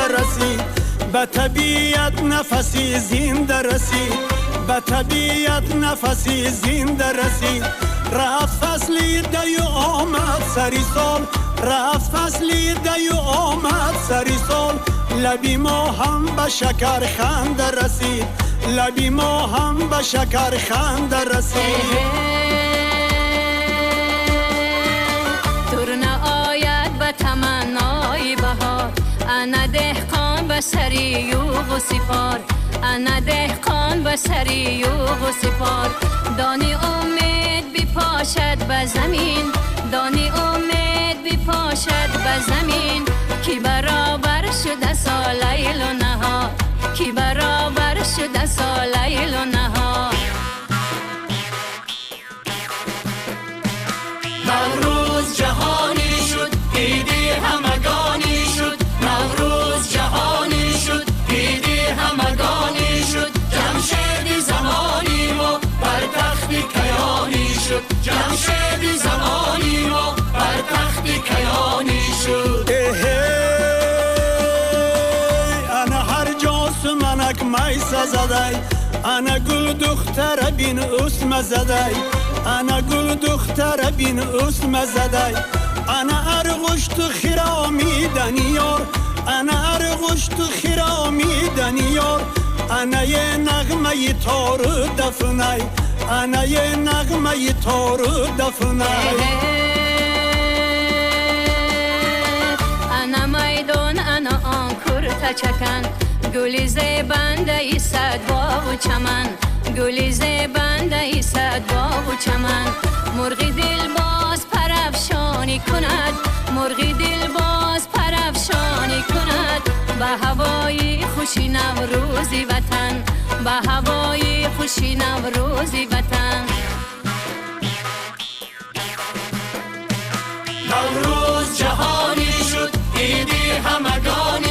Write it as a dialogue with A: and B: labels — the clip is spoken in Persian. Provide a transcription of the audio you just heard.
A: زنده رسید، به طبیعت نفسی زنده رسید، به طبیعت نفسی زنده رسید. رفت فصلی دیو آمد سری سال، رفت فصلی دیو آمد سری سال. لبی ما هم به شکر خنده رسید، لبی ما هم به شکر خنده رسید.
B: تمنای بهار انا دهقان به سری یوغ و سپار، انا دهقان به سری یوغ و سپار. دانی امید بپاشد به زمین، دانی امید بپاشد به زمین. کی برابر شده سالیل و نهار، کی برابر شده سالیل و نهار.
C: نوروز جهانی شد، عیدی همگانی شد. نوروز جهانی شد، عیدی همگانی شد. جمشید زمانی ما بر تخت کیانی شد، جمشید زمانی ما بر تخت کیانی شد.
A: انا هر جاس منک میسه زدی، انا گل دختر بین اسم زدی، انا گل دختر بین اسم زدی. انا ارغشت خرامی دنیار، انا ارغشت خرامی دنیار. انا یه نغمه تار دفنی، انا یه نغمه تار دفنی.
B: انا میدان انا آنکور تچکن، گلی زیبنده ای صد باغ و چمن، گلی زیبنده ای صد باغ و چمن. مرغی دل باز پرافشانی کند، مرغی دل باز پرافشانی کند. به هوای خوشی نوروزی وطن، به هوای خوشی نوروزی وطن.
C: نوروز جهانی شد، عیدی همگانی